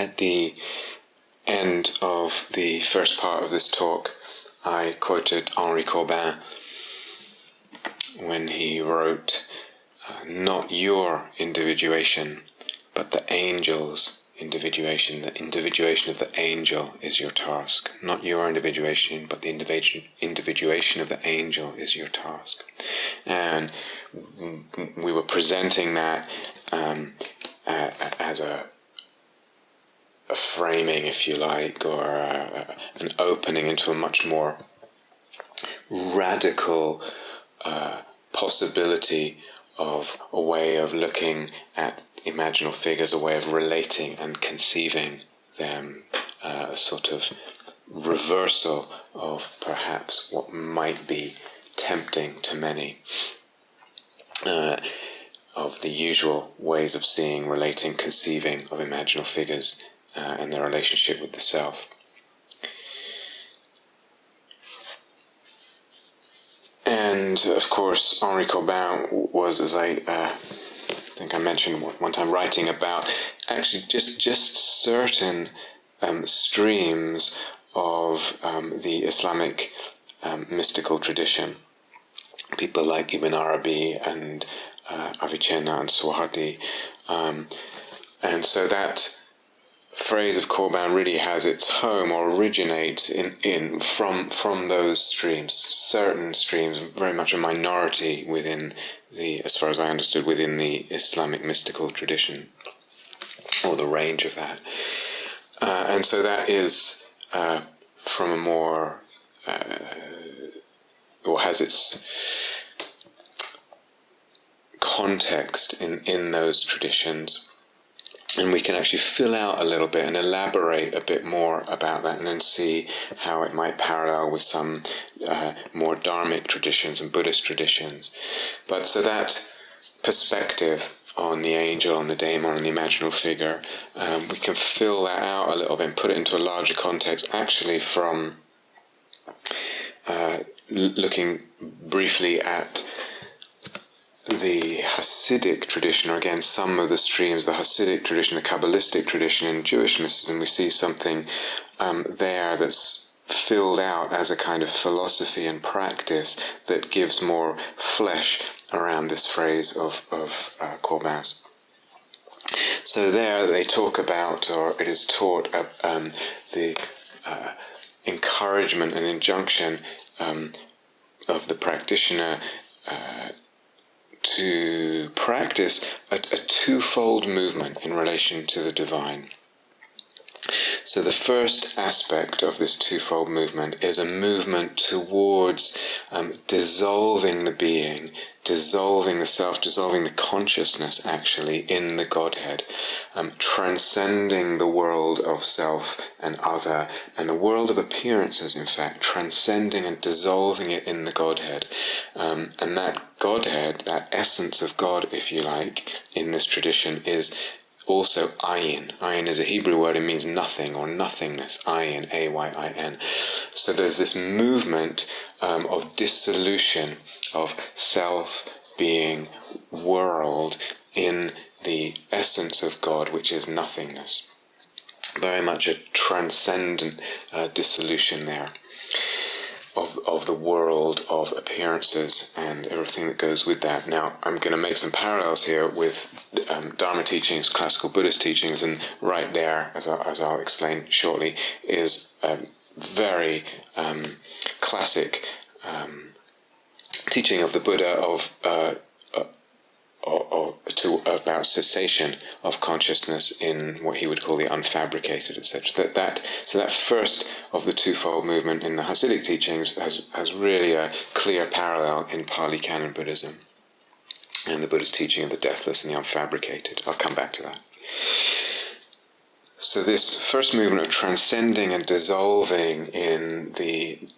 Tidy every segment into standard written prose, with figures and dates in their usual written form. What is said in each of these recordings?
At the end of the first part of this talk, I quoted Henri Corbin when he wrote, "Not your individuation, but the angel's individuation. The individuation of the angel is your task. Not your individuation, but the individuation of the angel is your task." And we were presenting that as a framing, if you like, or an opening into a much more radical possibility of a way of looking at imaginal figures, a way of relating and conceiving them, a sort of reversal of perhaps what might be tempting to many of the usual ways of seeing, relating, conceiving of imaginal figures and their relationship with the self. And of course, Henri Corbin was, as I think I mentioned one time, writing about actually just certain streams of the Islamic mystical tradition. People like Ibn Arabi and Avicenna and Suhardi. And so that phrase of Corbin really has its home, or originates from those streams, certain streams, very much a minority within the, as far as I understood, within the Islamic mystical tradition, or the range of that. And so that is from a more, or has its context in those traditions. And we can actually fill out a little bit and elaborate a bit more about that, and then see how it might parallel with some more Dharmic traditions and Buddhist traditions. But so that perspective on the angel, on the daemon, on the imaginal figure, we can fill that out a little bit and put it into a larger context, actually from looking briefly at the Hasidic tradition, or again some of the streams, the Hasidic tradition, the Kabbalistic tradition in Jewish mysticism. We see something there that's filled out as a kind of philosophy and practice that gives more flesh around this phrase of Corbin's. So there they talk about, or it is taught, the encouragement and injunction of the practitioner to practice a twofold movement in relation to the divine. So the first aspect of this twofold movement is a movement towards dissolving the being, dissolving the self, dissolving the consciousness actually in the Godhead, transcending the world of self and other, and the world of appearances, in fact, transcending and dissolving it in the Godhead. And that Godhead, that essence of God, if you like, in this tradition is also ayin. Ayin is a Hebrew word. It means nothing or nothingness. Ayin, A-Y-I-N. So there's this movement of dissolution of self, being, world in the essence of God, which is nothingness. Very much a transcendent dissolution there of the world of appearances and everything that goes with that. Now, I'm going to make some parallels here with Dharma teachings, classical Buddhist teachings, and right there, as I'll explain shortly, is a very classic teaching of the Buddha about cessation of consciousness in what he would call the unfabricated, etc. So that first of the twofold movement in the Hasidic teachings has really a clear parallel in Pali Canon Buddhism and the Buddhist teaching of the deathless and the unfabricated. I'll come back to that. So this first movement of transcending and dissolving in the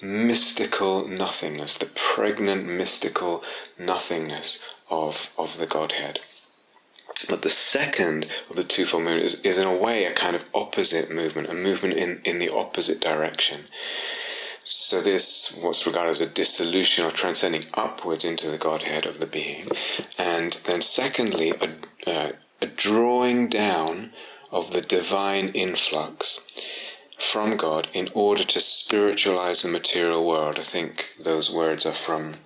mystical nothingness, the pregnant mystical nothingness of the Godhead. But the second of the twofold movement is in a way a kind of opposite movement, a movement in the opposite direction. So this, what's regarded as a dissolution or transcending upwards into the Godhead of the being. And then secondly, a drawing down of the divine influx from God in order to spiritualize the material world. I think those words are from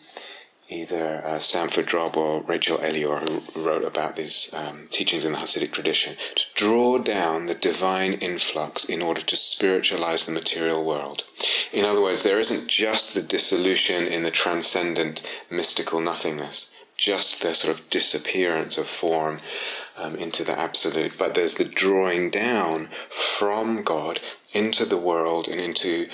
either Sanford Drob or Rachel Elior, who wrote about these teachings in the Hasidic tradition, to draw down the divine influx in order to spiritualize the material world. In other words, there isn't just the dissolution in the transcendent mystical nothingness, just the sort of disappearance of form into the absolute, but there's the drawing down from God into the world and into,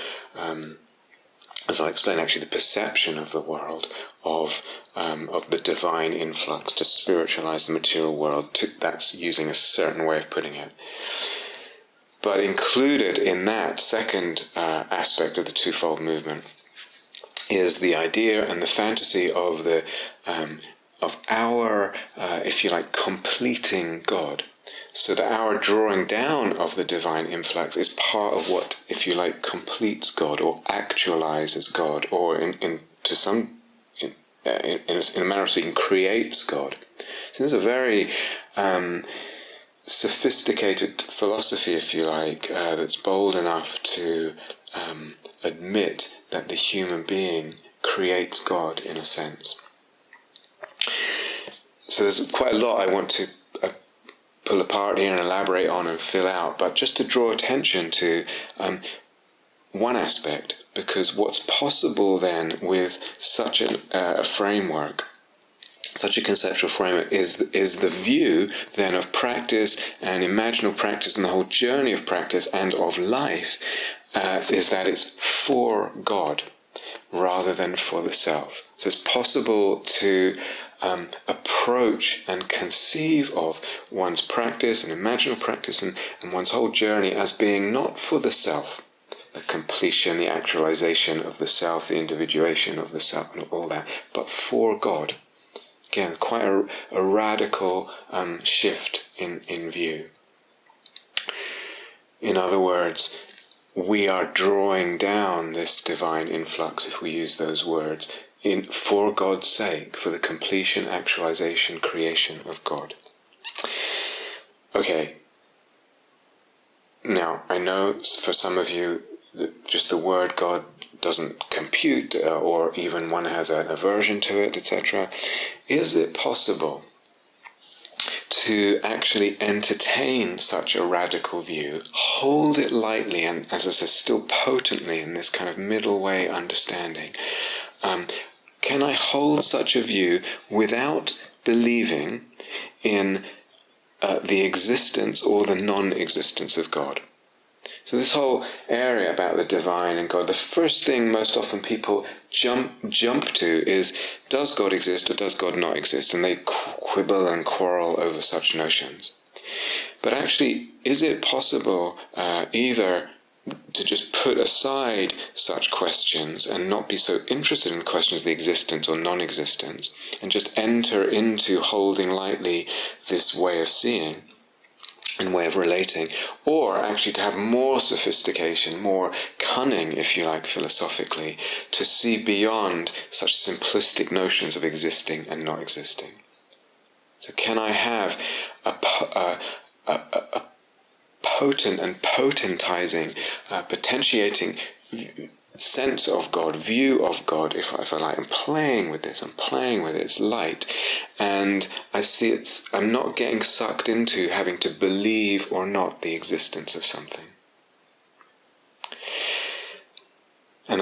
as I'll explain, actually the perception of the world of the divine influx to spiritualize the material world. That's using a certain way of putting it. But included in that second aspect of the twofold movement is the idea and the fantasy of our, if you like, completing God. So that our drawing down of the divine influx is part of what, if you like, completes God or actualizes God, or in a manner of speaking, creates God. So this is a very sophisticated philosophy, if you like, that's bold enough to admit that the human being creates God in a sense. So there's quite a lot I want to pull apart here and elaborate on and fill out, but just to draw attention to one aspect, because what's possible then with such a framework, such a conceptual framework, is the view then of practice and imaginal practice and the whole journey of practice and of life, is that it's for God rather than for the self. So it's possible to approach and conceive of one's practice and imaginal practice and one's whole journey as being not for the self, the completion, the actualization of the self, the individuation of the self and all that, but for God. Again, quite a radical shift in view. In other words, we are drawing down this divine influx, if we use those words, for God's sake, for the completion, actualization, creation of God. Okay. Now, I know for some of you that just the word God doesn't compute, or even one has an aversion to it, etc. Is it possible to actually entertain such a radical view, hold it lightly, and, as I said, still potently in this kind of middle way understanding? Can I hold such a view without believing in the existence or the non-existence of God? So this whole area about the divine and God, the first thing most often people jump to is, does God exist or does God not exist? And they quibble and quarrel over such notions. But actually, is it possible either to just put aside such questions and not be so interested in questions of the existence or non-existence, and just enter into holding lightly this way of seeing and way of relating, or actually to have more sophistication, more cunning, if you like, philosophically, to see beyond such simplistic notions of existing and not existing? So can I have a potent and potentizing, potentiating sense of God, view of God, if I like, I'm playing with this, it's light, and I see I'm not getting sucked into having to believe or not the existence of something. And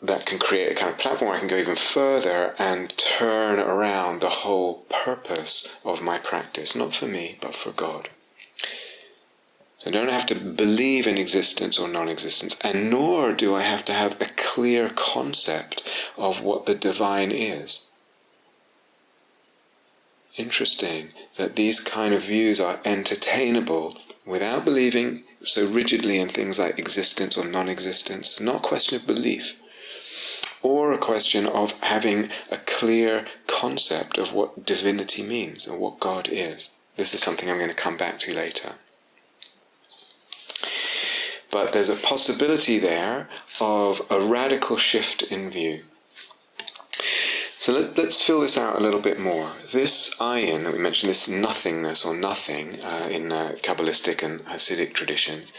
that can create a kind of platform where I can go even further and turn around the whole purpose of my practice, not for me, but for God. I don't have to believe in existence or non-existence, and nor do I have to have a clear concept of what the divine is. Interesting that these kind of views are entertainable without believing so rigidly in things like existence or non-existence. It's not a question of belief, or a question of having a clear concept of what divinity means or what God is. This is something I'm going to come back to later. But there's a possibility there of a radical shift in view. So let's fill this out a little bit more. This ayin that we mentioned, this nothingness or nothing in Kabbalistic and Hasidic traditions,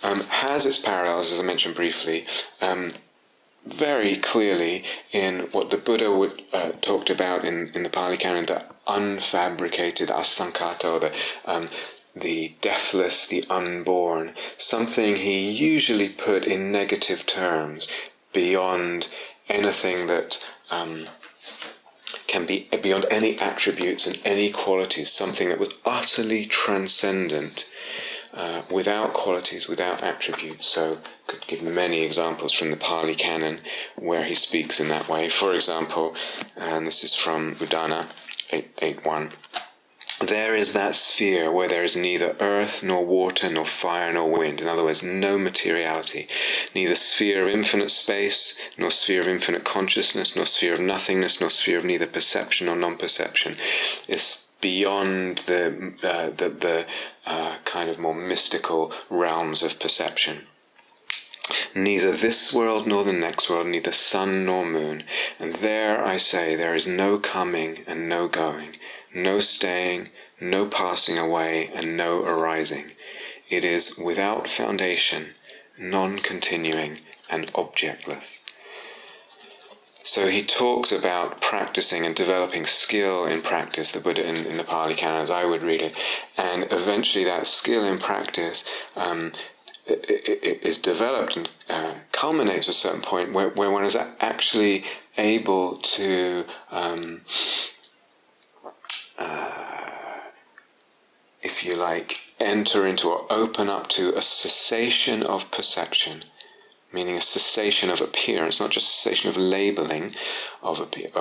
has its parallels, as I mentioned briefly, very clearly in what the Buddha talked about in the Pali Canon, the unfabricated asankata, or the deathless, the unborn, something he usually put in negative terms, beyond anything that can be beyond any attributes and any qualities, something that was utterly transcendent, without qualities, without attributes. So could give many examples from the Pali Canon where he speaks in that way. For example, and this is from Udana 8.1, there is that sphere where there is neither earth, nor water, nor fire, nor wind. In other words, no materiality. Neither sphere of infinite space, nor sphere of infinite consciousness, nor sphere of nothingness, nor sphere of neither perception nor non-perception. It's beyond the kind of more mystical realms of perception. Neither this world nor the next world, neither sun nor moon. And there, I say, there is no coming and no going, no staying, no passing away, and no arising. It is without foundation, non-continuing, and objectless. So he talks about practicing and developing skill in practice, the Buddha in the Pali Canon, as I would read it, and eventually that skill in practice is developed and culminates at a certain point where one is actually able to if you like, enter into or open up to a cessation of perception, meaning a cessation of appearance, not just a cessation of labeling of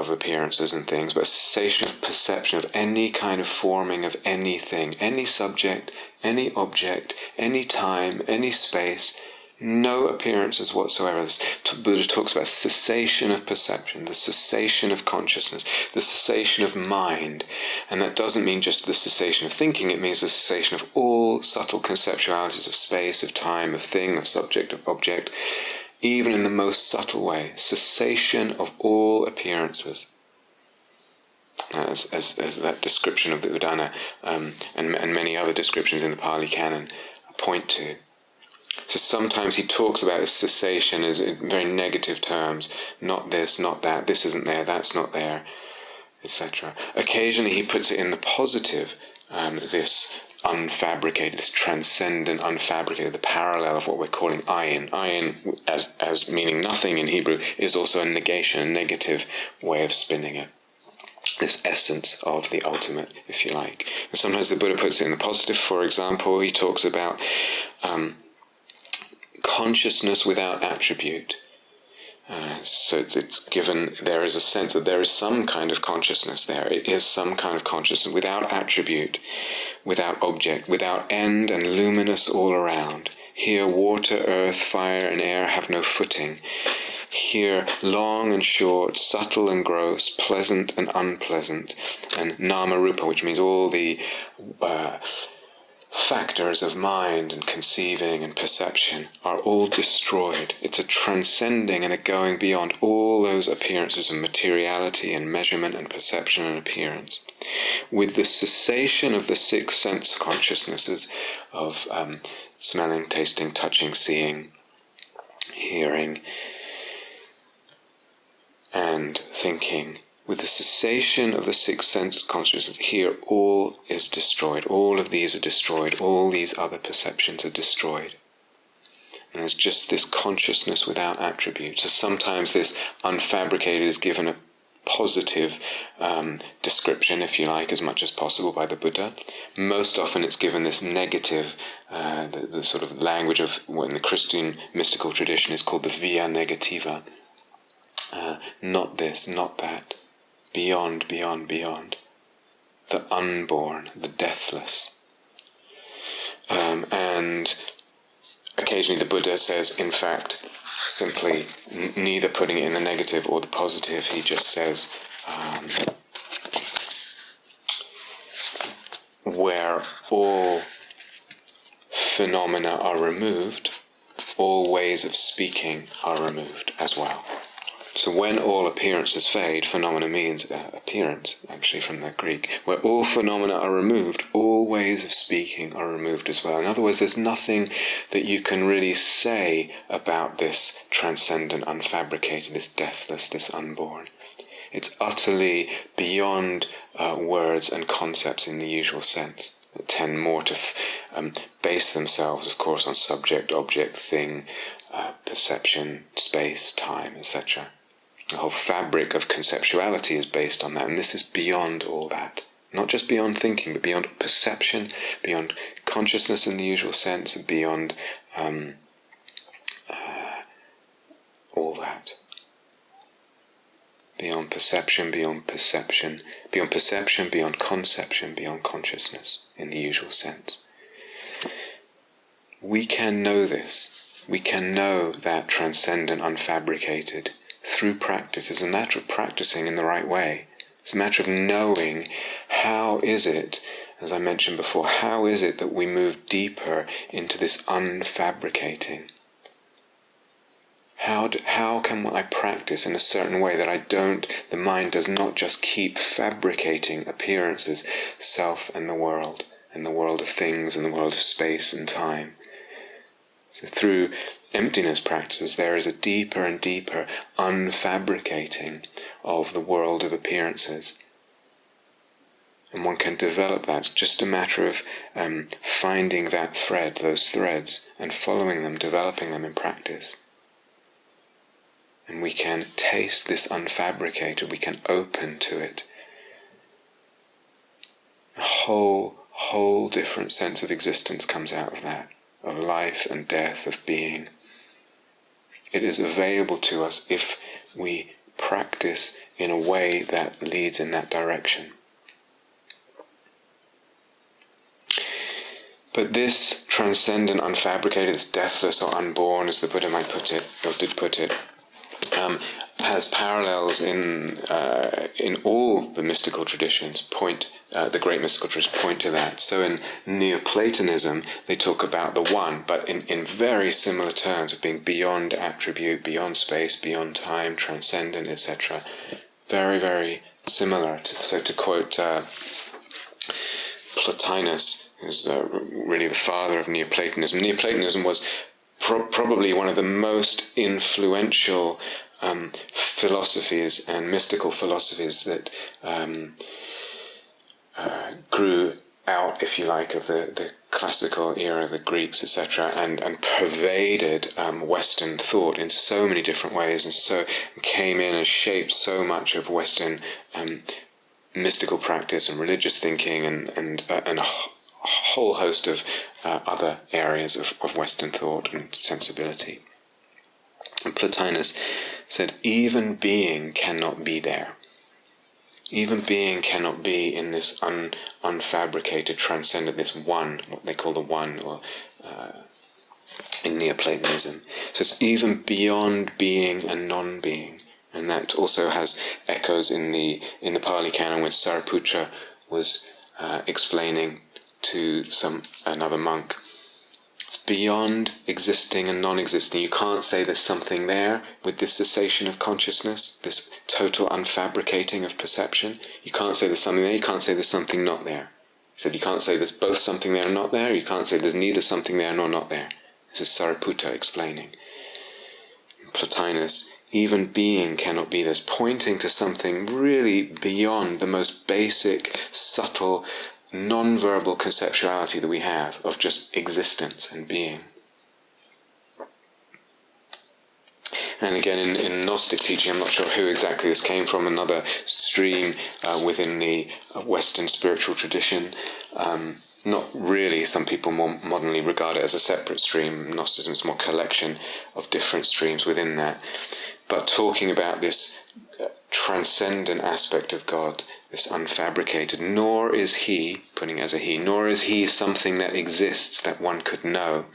appearances and things, but a cessation of perception of any kind of forming of anything, any subject, any object, any time, any space, no appearances whatsoever. The Buddha talks about cessation of perception, the cessation of consciousness, the cessation of mind. And that doesn't mean just the cessation of thinking, it means the cessation of all subtle conceptualities of space, of time, of thing, of subject, of object, even in the most subtle way. Cessation of all appearances. As that description of the Udana and many other descriptions in the Pali Canon point to. So sometimes he talks about cessation as in very negative terms, not this, not that, this isn't there, that's not there, etc. Occasionally he puts it in the positive, this unfabricated, this transcendent, unfabricated, the parallel of what we're calling ayin. Ayin, as meaning nothing in Hebrew, is also a negation, a negative way of spinning it. This essence of the ultimate, if you like. And sometimes the Buddha puts it in the positive. For example, he talks about consciousness without attribute. So it's given, there is a sense that there is some kind of consciousness there. It is some kind of consciousness without attribute, without object, without end, and luminous all around. Here water, earth, fire, and air have no footing. Here long and short, subtle and gross, pleasant and unpleasant, and nama-rupa, which means all the factors of mind and conceiving and perception, are all destroyed. It's a transcending and a going beyond all those appearances of materiality and measurement and perception and appearance. With the cessation of the six sense consciousnesses of smelling, tasting, touching, seeing, hearing, and thinking, with the cessation of the six sense consciousness, here all is destroyed. All of these are destroyed. All these other perceptions are destroyed. And there's just this consciousness without attributes. So sometimes this unfabricated is given a positive description, if you like, as much as possible by the Buddha. Most often it's given this negative, the sort of language of what in the Christian mystical tradition is called the via negativa. Not this, not that. Beyond, beyond, beyond. The unborn, the deathless. And occasionally the Buddha says, in fact, simply neither putting it in the negative or the positive, he just says, where all phenomena are removed, all ways of speaking are removed as well. So when all appearances fade, phenomena means appearance, actually from the Greek, where all phenomena are removed, all ways of speaking are removed as well. In other words, there's nothing that you can really say about this transcendent, unfabricated, this deathless, this unborn. It's utterly beyond words and concepts in the usual sense, that tend more to base themselves, of course, on subject, object, thing, perception, space, time, etc. The whole fabric of conceptuality is based on that, and this is beyond all that. Not just beyond thinking, but beyond perception, beyond consciousness in the usual sense, and beyond all that. Beyond perception, beyond conception, beyond consciousness in the usual sense. We can know this. We can know that transcendent, unfabricated through practice. It's a matter of practicing in the right way. It's a matter of knowing how is it, as I mentioned before, how is it that we move deeper into this unfabricating? How can I practice in a certain way that the mind does not just keep fabricating appearances, self and the world of things and the world of space and time. So through emptiness practices, there is a deeper and deeper unfabricating of the world of appearances. And one can develop that. It's just a matter of finding that thread, those threads, and following them, developing them in practice. And we can taste this unfabricated, we can open to it. A whole different sense of existence comes out of that, of life and death, of being. It is available to us if we practice in a way that leads in that direction. But this transcendent, unfabricated, this deathless or unborn, as the Buddha might put it, or did put it, has parallels in all the mystical traditions. The great mystical traditions point to that. So in Neoplatonism, they talk about the one, but in very similar terms of being beyond attribute, beyond space, beyond time, transcendent, etc. Very, very similar. So to quote Plotinus, who's really the father of Neoplatonism. Neoplatonism was probably one of the most influential philosophies and mystical philosophies that grew out, if you like, of the classical era, the Greeks, etc., and pervaded Western thought in so many different ways, and so came in and shaped so much of Western mystical practice and religious thinking and a whole host of other areas of Western thought and sensibility. And Plotinus said, even being cannot be there. Even being cannot be in this unfabricated, transcendent, this one, what they call the one, or in Neoplatonism. So it's even beyond being and non-being. And that also has echoes in the Pali Canon, when Sariputra was explaining to another monk. It's beyond existing and non-existing. You can't say there's something there with this cessation of consciousness, this total unfabricating of perception. You can't say there's something there, you can't say there's something not there. He said you can't say there's both something there and not there, you can't say there's neither something there nor not there. This is Sariputra explaining. Plotinus, even being cannot be this, pointing to something really beyond the most basic, subtle, non-verbal conceptuality that we have of just existence and being. And again, in Gnostic teaching, I'm not sure who exactly this came from, another stream within the Western spiritual tradition. Not really, some people more modernly regard it as a separate stream. Gnosticism is more collection of different streams within that. But talking about this transcendent aspect of God, this unfabricated, nor is he, putting as a he, nor is he something that exists that one could know,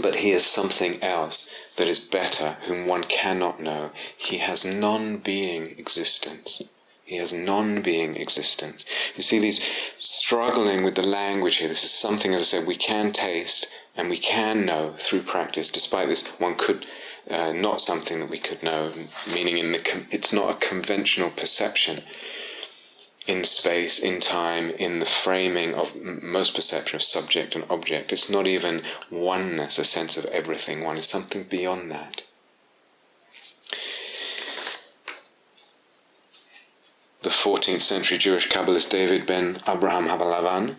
but he is something else that is better, whom one cannot know. He has non-being existence. He has non-being existence. You see these struggling with the language here. This is something, as I said, we can taste and we can know through practice. Despite this, one could not something that we could know, meaning it's not a conventional perception in space, in time, in the framing of most perception of subject and object. It's not even oneness, a sense of everything one. It's something beyond that. The 14th century Jewish Kabbalist David ben Abraham Habalavan,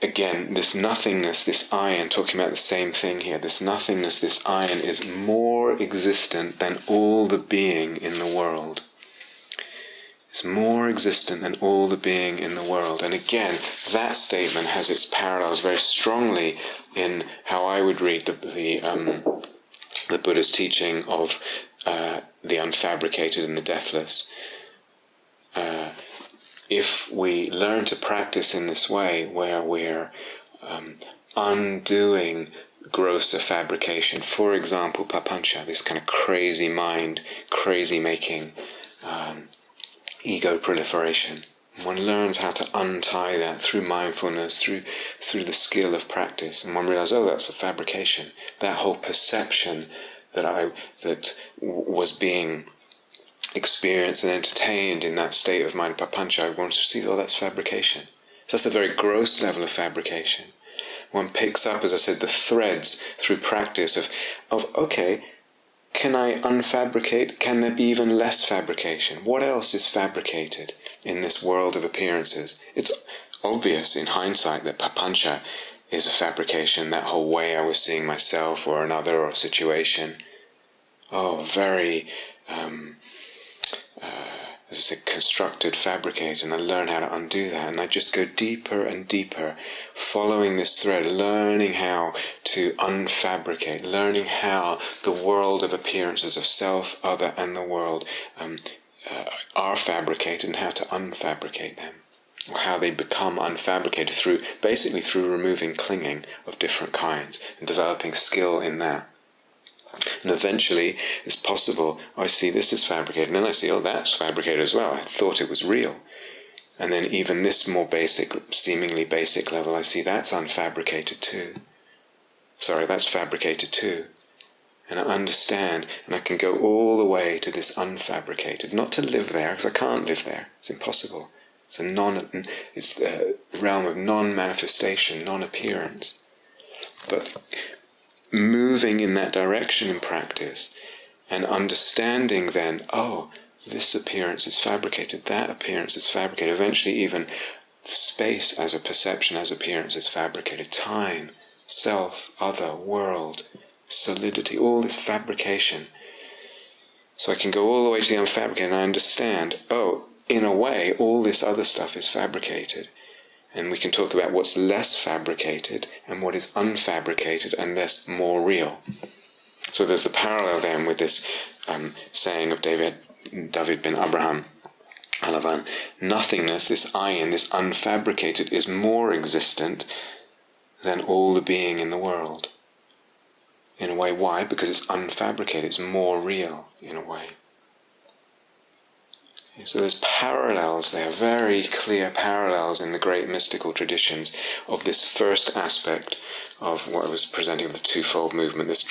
again, this nothingness, this ayin, talking about the same thing here, this nothingness, this ayin is more existent than all the being in the world. It's more existent than all the being in the world. And again, that statement has its parallels very strongly in how I would read the Buddha's teaching of the unfabricated and the deathless. If we learn to practice in this way, where we're undoing grosser fabrication, for example, papancha, this kind of crazy mind, crazy making, ego proliferation. One learns how to untie that through mindfulness, through the skill of practice, and one realizes, oh, that's a fabrication. That whole perception that was being experienced and entertained in that state of mind, papancha, I want to see, oh, that's fabrication. So that's a very gross level of fabrication. One picks up, as I said, the threads through practice of okay, can I unfabricate? Can there be even less fabrication? What else is fabricated in this world of appearances? It's obvious in hindsight that papancha is a fabrication, that whole way I was seeing myself or another or a situation. Oh, very as I said, constructed, fabricated, and I learn how to undo that, and I just go deeper and deeper, following this thread, learning how to unfabricate, learning how the world of appearances of self, other, and the world are fabricated, and how to unfabricate them, or how they become unfabricated through removing clinging of different kinds, and developing skill in that. And eventually, it's possible, I see this is fabricated, and then I see, oh, that's fabricated as well. I thought it was real. And then even this more basic, seemingly basic level, I see that's unfabricated too. Sorry, that's fabricated too. And I understand, and I can go all the way to this unfabricated. Not to live there, because I can't live there. It's impossible. It's a realm of non-manifestation, non-appearance. But moving in that direction in practice, and understanding then, oh, this appearance is fabricated, that appearance is fabricated. Eventually even space as a perception, as appearance is fabricated. Time, self, other, world, solidity, all this fabrication. So I can go all the way to the unfabricated, and I understand, oh, in a way, all this other stuff is fabricated. And we can talk about what's less fabricated and what is unfabricated and thus more real. So there's the parallel then with this saying of David bin Abraham Halavan, nothingness, this ayin, this unfabricated, is more existent than all the being in the world. In a way, why? Because it's unfabricated, it's more real in a way. So there's parallels there, very clear parallels in the great mystical traditions of this first aspect of what I was presenting of the twofold movement, this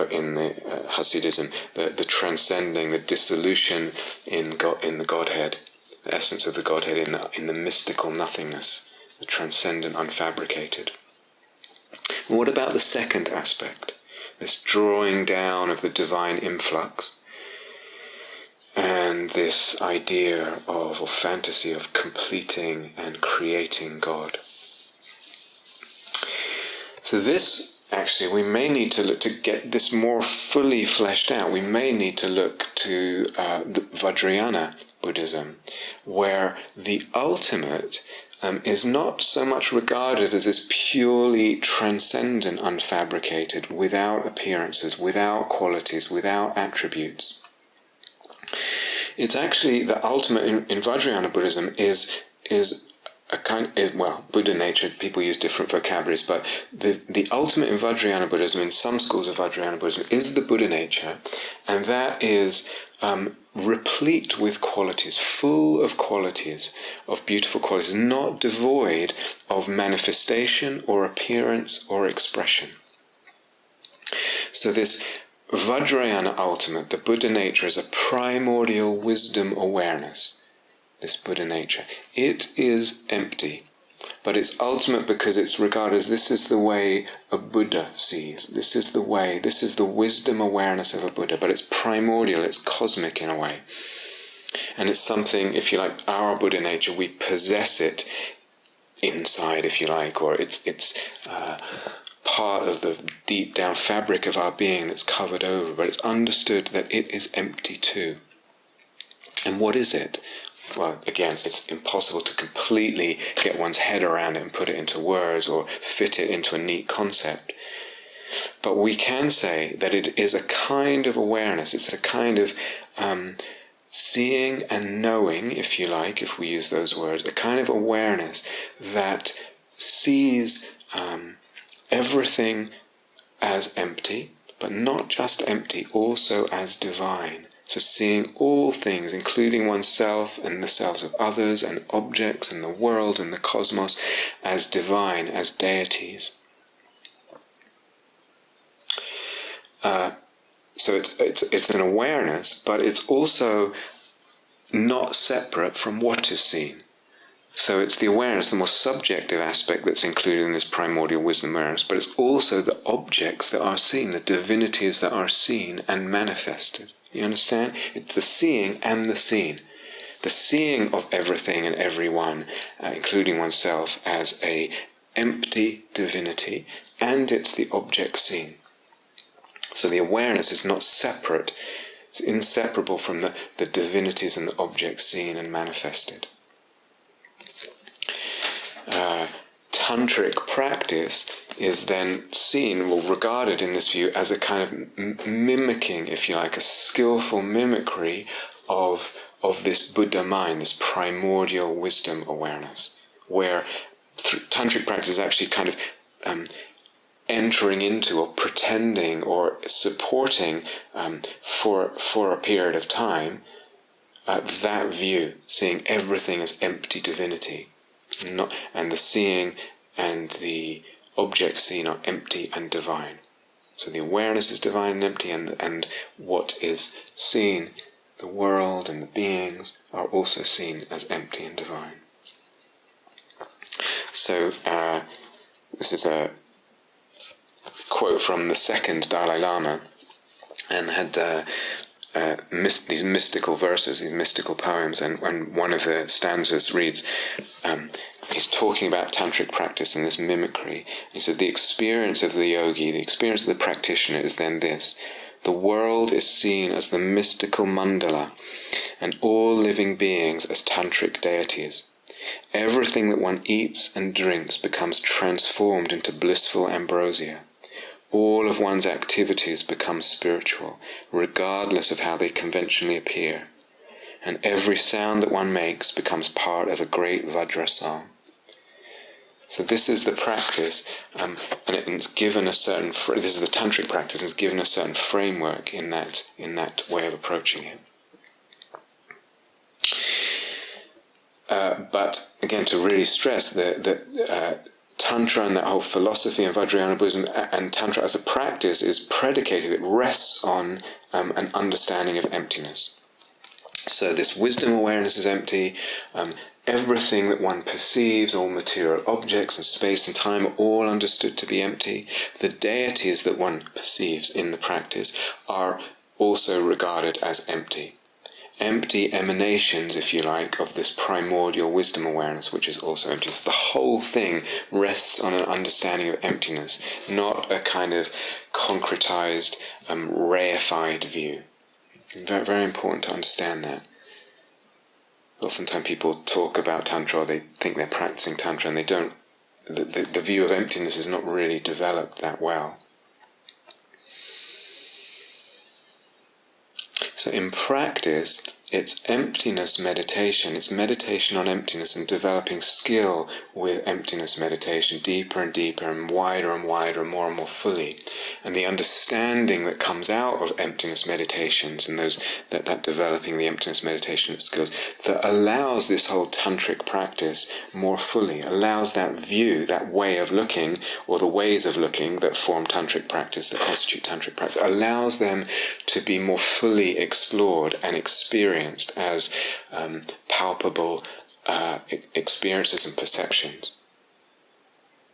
in the Hasidism, the transcending, the dissolution in the Godhead, the essence of the Godhead in the mystical nothingness, the transcendent, unfabricated. And what about the second aspect, this drawing down of the divine influx? And this idea of, or fantasy of, completing and creating God. So this, actually, we may need to look to get this more fully fleshed out. We may need to look to the Vajrayana Buddhism, where the ultimate is not so much regarded as this purely transcendent, unfabricated, without appearances, without qualities, without attributes. It's actually the ultimate in Vajrayana Buddhism is a kind of, Buddha nature, people use different vocabularies, but the ultimate in Vajrayana Buddhism, in some schools of Vajrayana Buddhism, is the Buddha nature, and that is replete with qualities, full of qualities, of beautiful qualities, not devoid of manifestation or appearance or expression. So this Vajrayana ultimate, the Buddha nature, is a primordial wisdom awareness. This Buddha nature, it is empty, but it's ultimate because it's regarded as this is the way a Buddha sees. This is the way, this is the wisdom awareness of a Buddha, but it's primordial, it's cosmic in a way. And it's something, if you like, our Buddha nature, we possess it inside, if you like, or it's part of the deep down fabric of our being that's covered over, but it's understood that it is empty too. And what is it? Well, again, it's impossible to completely get one's head around it and put it into words or fit it into a neat concept. But we can say that it is a kind of awareness, it's a kind of seeing and knowing, if you like, if we use those words, a kind of awareness that sees everything as empty, but not just empty, also as divine. So seeing all things, including oneself and the selves of others and objects and the world and the cosmos, as divine, as deities. So it's an awareness, but it's also not separate from what is seen. So it's the awareness, the more subjective aspect that's included in this primordial wisdom awareness, but it's also the objects that are seen, the divinities that are seen and manifested. You understand? It's the seeing and the seen. The seeing of everything and everyone, including oneself, as a empty divinity, and it's the object seen. So the awareness is not separate, it's inseparable from the divinities and the objects seen and manifested. Tantric practice is then seen, or regarded in this view, as a kind of mimicking, if you like, a skillful mimicry of this Buddha mind, this primordial wisdom awareness, where tantric practice is actually kind of entering into or pretending or supporting for a period of time that view, seeing everything as empty divinity. And the seeing and the object seen are empty and divine. So the awareness is divine and empty, and what is seen, the world and the beings, are also seen as empty and divine. So this is a quote from the second Dalai Lama, and had these mystical verses, these mystical poems, and one of the stanzas reads, he's talking about tantric practice and this mimicry. He said, the experience of the yogi, the experience of the practitioner is then this: the world is seen as the mystical mandala, and all living beings as tantric deities. Everything that one eats and drinks becomes transformed into blissful ambrosia. All of one's activities become spiritual, regardless of how they conventionally appear. And every sound that one makes becomes part of a great Vajra song. So this is the practice, and it's given a certain. This is the tantric practice. It's given a certain framework in that way of approaching it. But again, to really stress that Tantra and that whole philosophy and Vajrayana Buddhism and Tantra as a practice is predicated, it rests on an understanding of emptiness. So this wisdom awareness is empty. Everything that one perceives, all material objects and space and time, are all understood to be empty. The deities that one perceives in the practice are also regarded as empty. Empty emanations, if you like, of this primordial wisdom awareness, which is also empty. So the whole thing rests on an understanding of emptiness, not a kind of concretized, reified view. Very, very important to understand that. Oftentimes people talk about Tantra, or they think they're practicing Tantra, and they don't. The view of emptiness is not really developed that well. So in practice, it's emptiness meditation. It's meditation on emptiness and developing skill with emptiness meditation, deeper and deeper and wider and wider and more fully. And the understanding that comes out of emptiness meditations and that developing the emptiness meditation skills that allows this whole tantric practice more fully, allows that view, that way of looking, or the ways of looking that form tantric practice, that constitute tantric practice, allows them to be more fully explored and experienced as palpable experiences and perceptions.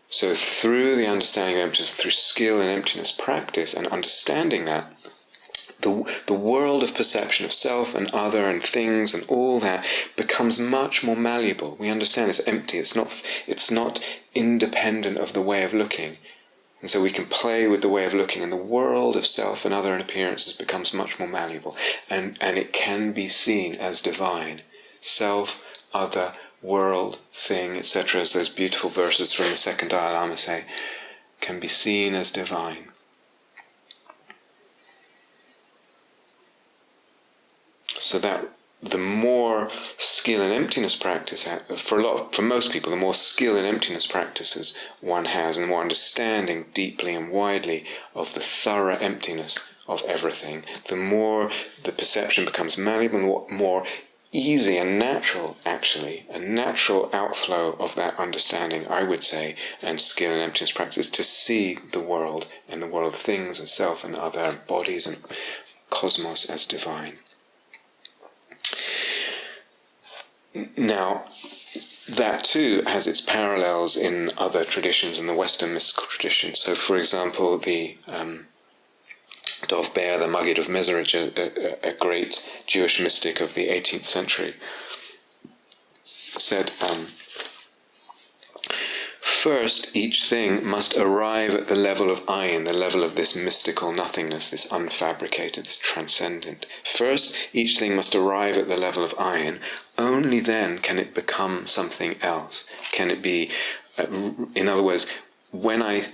So through the understanding of emptiness, through skill in emptiness practice and understanding that, the world of perception of self and other and things and all that becomes much more malleable. We understand it's empty, it's not independent of the way of looking. And so we can play with the way of looking, and the world of self and other and appearances becomes much more malleable. And it can be seen as divine. Self, other, world, thing, etc., as those beautiful verses from the second Dalai Lama say, can be seen as divine. So that the more skill in emptiness practice, for most people, the more skill in emptiness practices one has, and the more understanding deeply and widely of the thorough emptiness of everything, the more the perception becomes malleable, the more easy and natural, actually, a natural outflow of that understanding, I would say, and skill in emptiness practice, to see the world and the world of things and self and other bodies and cosmos as divine. Now, that too has its parallels in other traditions, in the Western mystical tradition. So, for example, the Dov Ber, the Maggid of Mezerich, a great Jewish mystic of the 18th century, said, first, each thing must arrive at the level of ayin, the level of this mystical nothingness, this unfabricated, this transcendent. First, each thing must arrive at the level of ayin. Only then can it become something else. Can it be, in other words, when I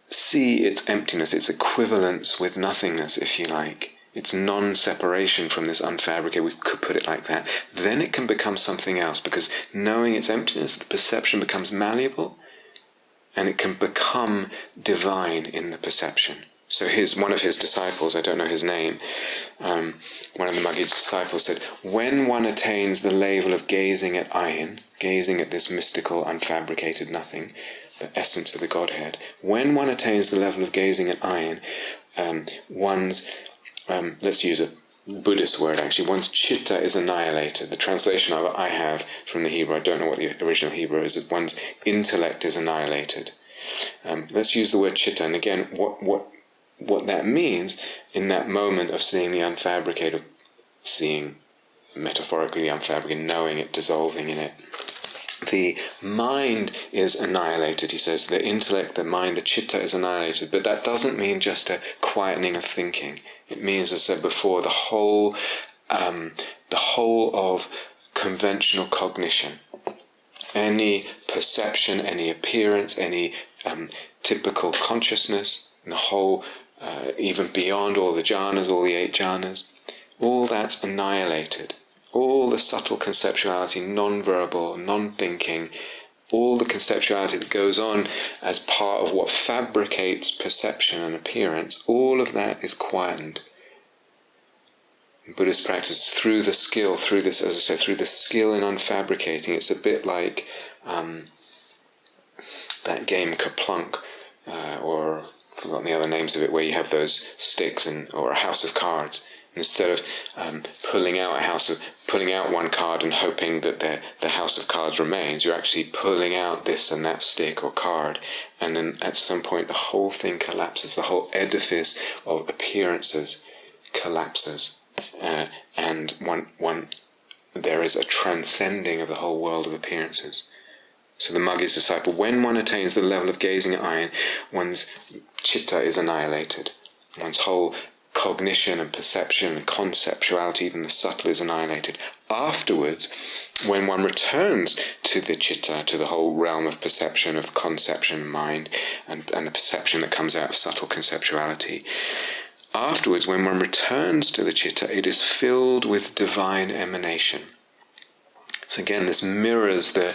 see its emptiness, its equivalence with nothingness, if you like, its non-separation from this unfabricated, we could put it like that, then it can become something else, because knowing its emptiness, the perception becomes malleable, and it can become divine in the perception. So one of his disciples, I don't know his name, one of the Maggid's disciples said, when one attains the level of gazing at ayin, gazing at this mystical, unfabricated nothing, the essence of the Godhead, when one attains the level of gazing at ayin, one's let's use a Buddhist word actually, one's chitta is annihilated. The translation I have from the Hebrew, I don't know what the original Hebrew is, that one's intellect is annihilated. Let's use the word chitta, and again, what that means in that moment of seeing the unfabricated, seeing metaphorically the unfabricated, knowing it, dissolving in it. The mind is annihilated, he says. The intellect, the mind, the chitta is annihilated. But that doesn't mean just a quietening of thinking. It means, as I said before, the whole of conventional cognition. Any perception, any appearance, any typical consciousness, and the whole, even beyond all the jhanas, all the 8 jhanas, all that's annihilated. All the subtle conceptuality, non-verbal, non-thinking, all the conceptuality that goes on as part of what fabricates perception and appearance, all of that is quietened. In Buddhist practice, through the skill, through this, as I said, through the skill in unfabricating, it's a bit like that game Kaplunk, or I've forgotten the other names of it, where you have those sticks, or a house of cards. Instead of pulling out one card and hoping that the house of cards remains, you're actually pulling out this and that stick or card, and then at some point the whole thing collapses. The whole edifice of appearances collapses, and there is a transcending of the whole world of appearances. So the Maggid's disciple, when one attains the level of gazing at ayin, one's chitta is annihilated. One's whole cognition and perception and conceptuality, even the subtle, is annihilated. Afterwards, when one returns to the chitta, to the whole realm of perception, of conception, mind, and the perception that comes out of subtle conceptuality, afterwards, when one returns to the citta, it is filled with divine emanation. So again, this mirrors the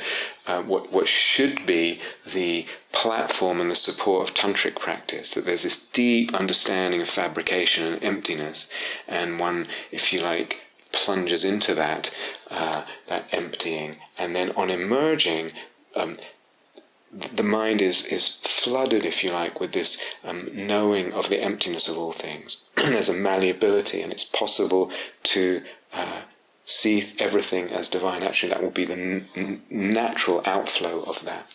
what should be the platform and the support of tantric practice, that there's this deep understanding of fabrication and emptiness, and one, if you like, plunges into that emptying, and then on emerging, the mind is flooded, if you like, with this knowing of the emptiness of all things. There's a malleability, and it's possible to see everything as divine. Actually, that will be the natural outflow of that.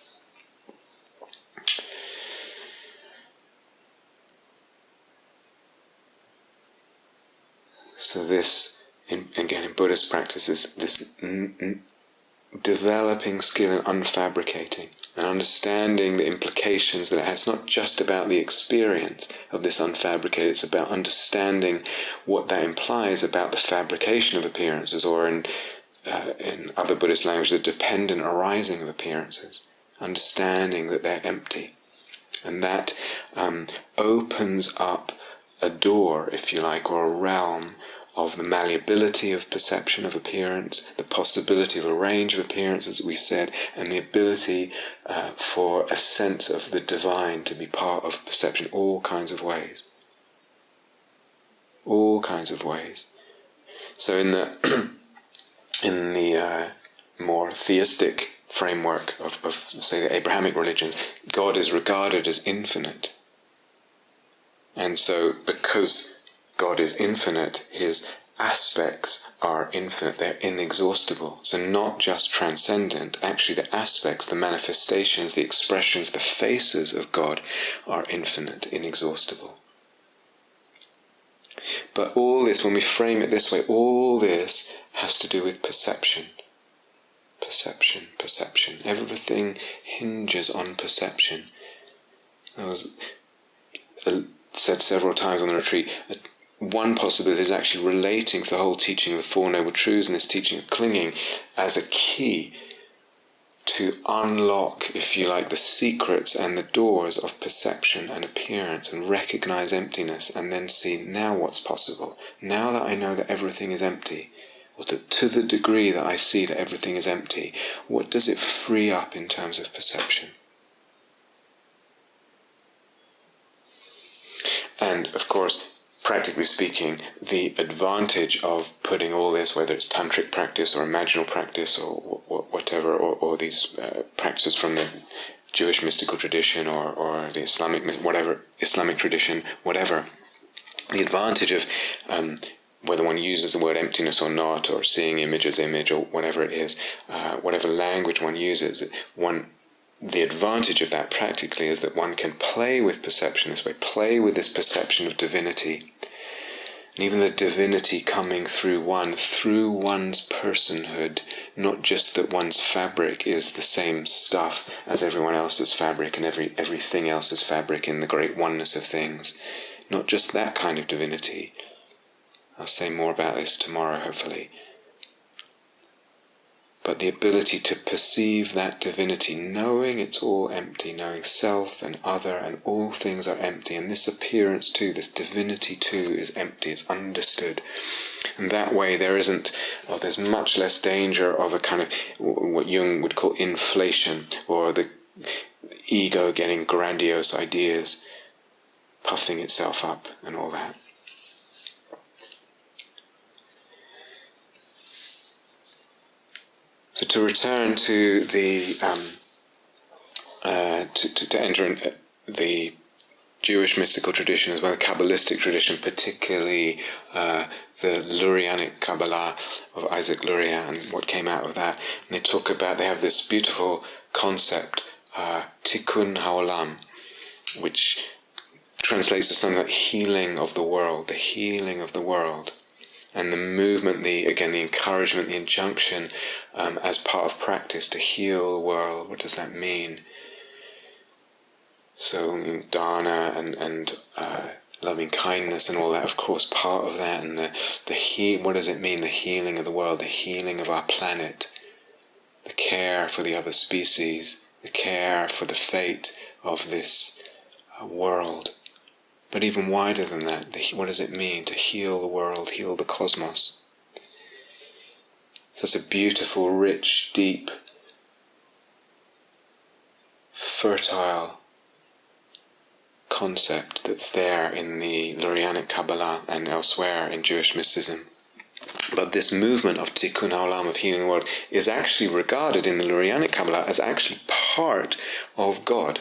So this, again, in Buddhist practice, this developing skill in unfabricating and understanding the implications that it has. Not just about the experience of this unfabricated, it's about understanding what that implies about the fabrication of appearances, or in other Buddhist language, the dependent arising of appearances, understanding that they're empty. And that opens up a door, if you like, or a realm of the malleability of perception of appearance, the possibility of a range of appearances, as we've said, and the ability for a sense of the divine to be part of perception, all kinds of ways. All kinds of ways. So in the more theistic framework of, say, the Abrahamic religions, God is regarded as infinite. And so, because God is infinite, his aspects are infinite, they're inexhaustible. So not just transcendent, actually the aspects, the manifestations, the expressions, the faces of God are infinite, inexhaustible. But all this, when we frame it this way, all this has to do with perception. Perception, perception. Everything hinges on perception. I was said several times on the retreat, one possibility is actually relating to the whole teaching of the Four Noble Truths and this teaching of clinging as a key to unlock, if you like, the secrets and the doors of perception and appearance, and recognize emptiness, and then see now what's possible. Now that I know that everything is empty, or to the degree that I see that everything is empty, what does it free up in terms of perception? And, of course, practically speaking, the advantage of putting all this, whether it's tantric practice or imaginal practice or whatever, or these practices from the Jewish mystical tradition or the Islamic tradition, whatever, the advantage of whether one uses the word emptiness or not, or seeing image as image, or whatever it is, whatever language one uses, the advantage of that practically is that one can play with perception this way, play with this perception of divinity. And even the divinity coming through one's personhood, not just that one's fabric is the same stuff as everyone else's fabric and everything else's fabric in the great oneness of things. Not just that kind of divinity. I'll say more about this tomorrow, hopefully. But the ability to perceive that divinity, knowing it's all empty, knowing self and other and all things are empty, and this appearance too, this divinity too, is empty, it's understood. And that way there's much less danger of a kind of what Jung would call inflation, or the ego getting grandiose ideas, puffing itself up and all that. So to return to the to enter in the Jewish mystical tradition as well, the Kabbalistic tradition, particularly the Lurianic Kabbalah of Isaac Luria and what came out of that. And they have this beautiful concept, Tikkun Haolam, which translates to something like healing of the world, the healing of the world. And the movement, the encouragement, the injunction as part of practice to heal the world. What does that mean? So dana and loving kindness and all that, of course, part of that. And what does it mean? The healing of the world, the healing of our planet, the care for the other species, the care for the fate of this world. But even wider than that, what does it mean to heal the world, heal the cosmos? So it's a beautiful, rich, deep, fertile concept that's there in the Lurianic Kabbalah and elsewhere in Jewish mysticism. But this movement of tikkun haolam, of healing the world, is actually regarded in the Lurianic Kabbalah as actually part of God.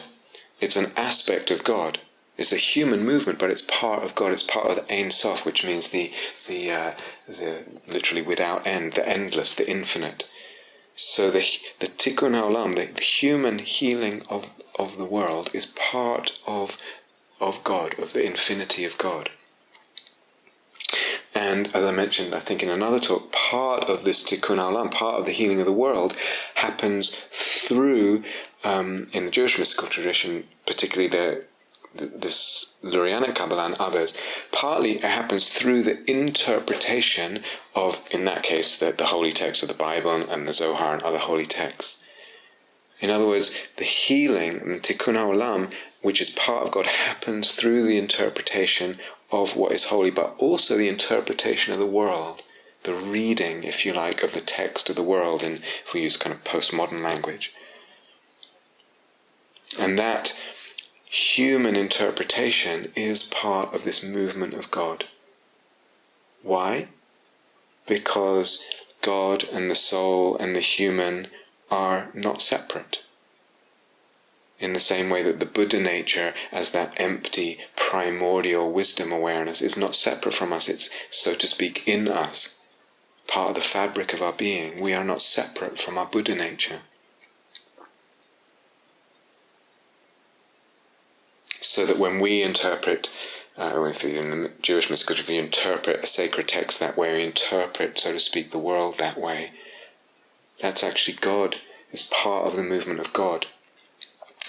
It's an aspect of God. It's a human movement, but it's part of God. It's part of the Ein Sof, which means the literally without end, the endless, the infinite. So the tikkun haolam, the human healing of the world, is part of God, of the infinity of God. And as I mentioned, I think in another talk, part of this tikkun haolam, part of the healing of the world, happens through, in the Jewish mystical tradition, particularly this Lurianic Kabbalah and others, partly it happens through the interpretation of, in that case, the holy text of the Bible and the Zohar and other holy texts. In other words, the healing and the tikkun haolam, which is part of God, happens through the interpretation of what is holy, but also the interpretation of the world, the reading, if you like, of the text of the world, and if we use kind of postmodern language. And that human interpretation is part of this movement of God. Why? Because God and the soul and the human are not separate. In the same way that the Buddha nature, as that empty, primordial wisdom awareness, is not separate from us, it's, so to speak, in us, part of the fabric of our being. We are not separate from our Buddha nature. So that when we interpret, if in the Jewish mystical tradition, we interpret a sacred text that way, we interpret, so to speak, the world that way, that's actually God, is part of the movement of God.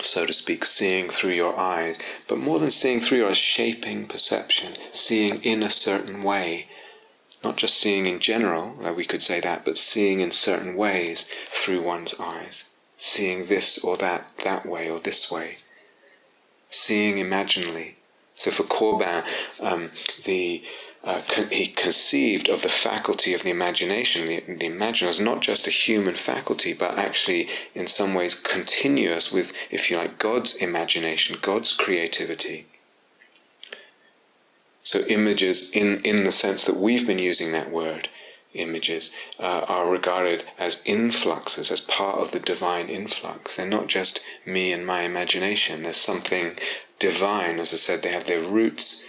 So to speak, seeing through your eyes, but more than seeing through your eyes, shaping perception, seeing in a certain way, not just seeing in general, we could say that, but seeing in certain ways through one's eyes, seeing this or that way or this way, seeing imaginally. So for Corbin, he conceived of the faculty of the imagination. The imaginal is not just a human faculty, but actually in some ways continuous with, if you like, God's imagination, God's creativity. So images, in the sense that we've been using that word, images, are regarded as influxes, as part of the divine influx. They're not just me and my imagination. There's something divine. As I said, they have their roots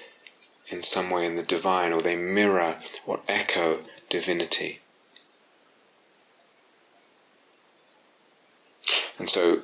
in some way in the divine, or they mirror or echo divinity. And so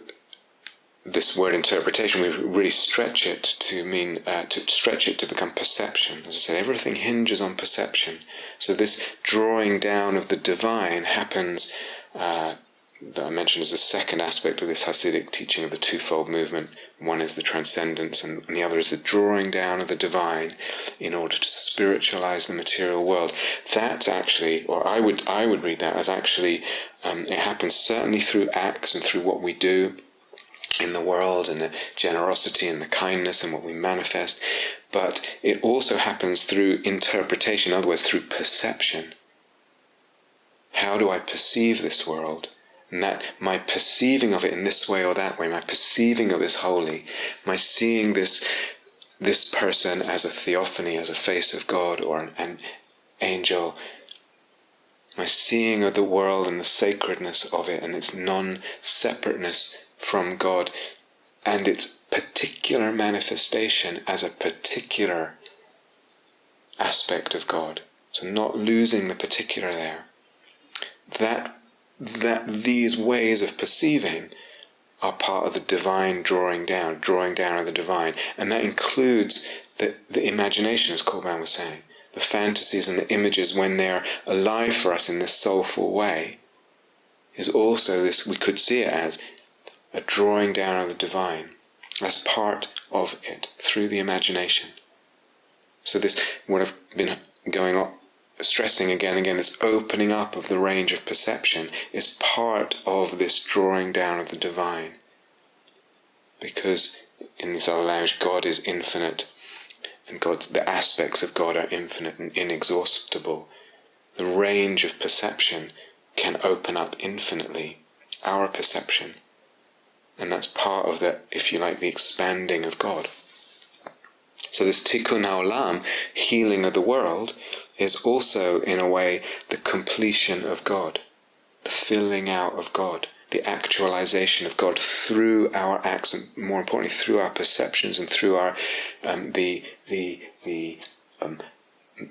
this word interpretation, we really stretch it to mean, to become perception. As I said, everything hinges on perception. So this drawing down of the divine happens, that I mentioned, as the second aspect of this Hasidic teaching of the twofold movement. One is the transcendence, and the other is the drawing down of the divine in order to spiritualize the material world. That's actually, or I would read that as actually, it happens certainly through acts and through what we do in the world, and the generosity and the kindness and what we manifest, but it also happens through interpretation, in other words, through perception. How do I perceive this world? And that my perceiving of it in this way or that way, my perceiving of this holy, my seeing this person as a theophany, as a face of God or an angel, my seeing of the world and the sacredness of it and its non-separateness from God and its particular manifestation as a particular aspect of God. So not losing the particular there. That these ways of perceiving are part of the divine drawing down of the divine. And that includes the imagination, as Corbin was saying. The fantasies and the images, when they're alive for us in this soulful way, is also this, we could see it as a drawing down of the divine, as part of it, through the imagination. So this, what I've been going on, stressing again and again, this opening up of the range of perception is part of this drawing down of the divine. Because in this other language, God is infinite, and the aspects of God are infinite and inexhaustible. The range of perception can open up infinitely, our perception. And that's part of the, if you like, the expanding of God. So this tikkun haolam, healing of the world, is also, in a way, the completion of God, the filling out of God, the actualization of God through our acts, and more importantly, through our perceptions and through our the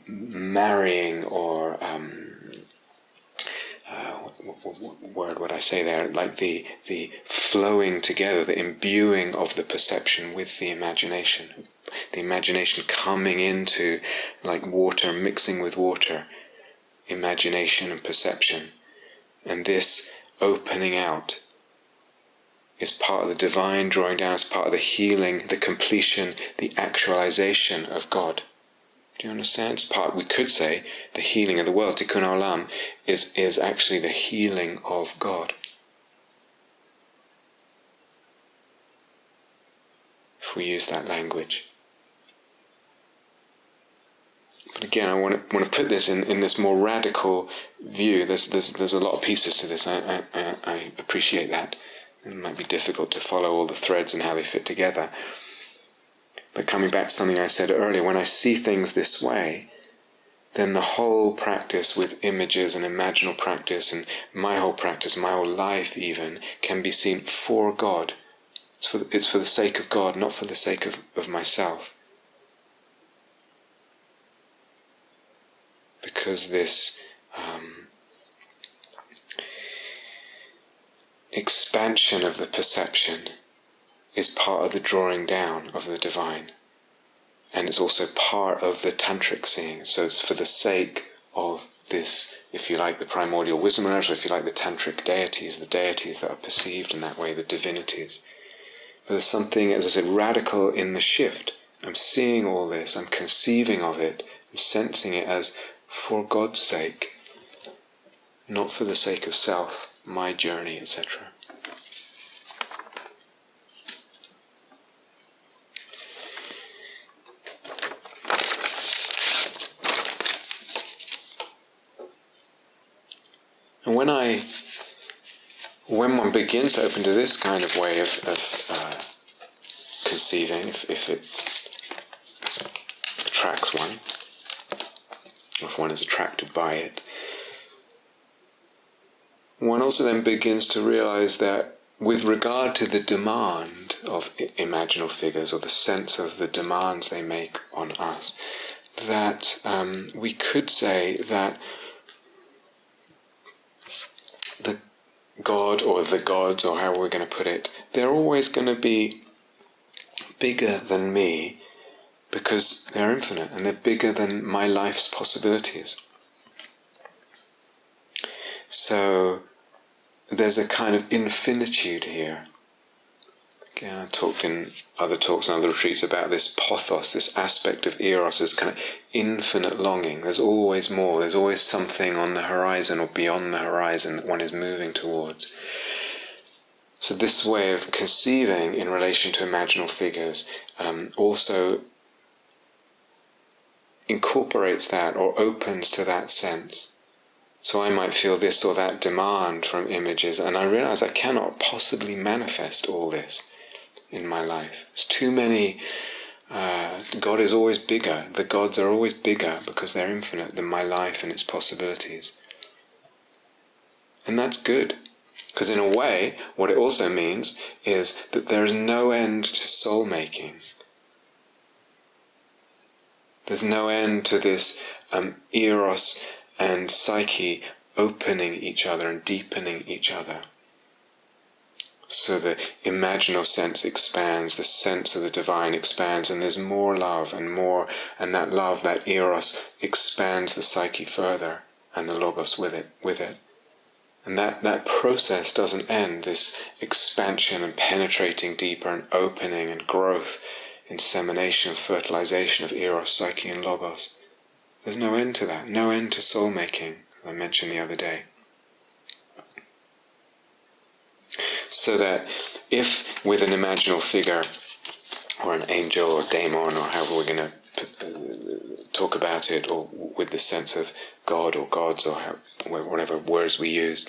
marrying, or what word would I say there? Like the flowing together, the imbuing of the perception with the imagination coming into, like water mixing with water, imagination and perception, and this opening out is part of the divine drawing down, is part of the healing, the completion, the actualization of God. Do you understand? It's part, we could say, the healing of the world. Tikkun olam is actually the healing of God. If we use that language. But again, I want to put this in this more radical view. There's a lot of pieces to this. I appreciate that. It might be difficult to follow all the threads and how they fit together. But coming back to something I said earlier, when I see things this way, then the whole practice with images and imaginal practice, and my whole practice, my whole life even, can be seen for God. It's for the sake of God, not for the sake of myself. Because this expansion of the perception is part of the drawing down of the divine, and it's also part of the tantric seeing. So it's for the sake of this, if you like, the primordial wisdom, or if you like, the tantric deities, the deities that are perceived in that way, the divinities. But there's something, as I said, radical in the shift. I'm seeing all this, I'm conceiving of it, I'm sensing it as for God's sake, not for the sake of self, my journey, etc. And when one begins to open to this kind of way of conceiving, if it attracts one, or if one is attracted by it, one also then begins to realize that with regard to the demand of imaginal figures, or the sense of the demands they make on us, that we could say that the God, or the gods, or however we're going to put it, they're always going to be bigger than me, because they're infinite and they're bigger than my life's possibilities. So there's a kind of infinitude here. Again, I talked in other talks and other retreats about this pothos, this aspect of eros, this kind of infinite longing. There's always more, there's always something on the horizon or beyond the horizon that one is moving towards. So this way of conceiving in relation to imaginal figures also incorporates that, or opens to that sense. So I might feel this or that demand from images, and I realize I cannot possibly manifest all this in my life. There's too many. God is always bigger. The gods are always bigger because they're infinite than my life and its possibilities. And that's good. Because in a way, what it also means is that there is no end to soul-making. There's no end to this eros and psyche opening each other and deepening each other. So the imaginal sense expands, the sense of the divine expands, and there's more love and more, and that love, that eros, expands the psyche further, and the logos with it. And that process doesn't end, this expansion and penetrating deeper and opening and growth, insemination and fertilization of eros, psyche and logos. There's no end to that, no end to soul-making, as I mentioned the other day. So that if with an imaginal figure, or an angel or daemon, or however we're going to talk about it, or with the sense of God or gods, or whatever words we use.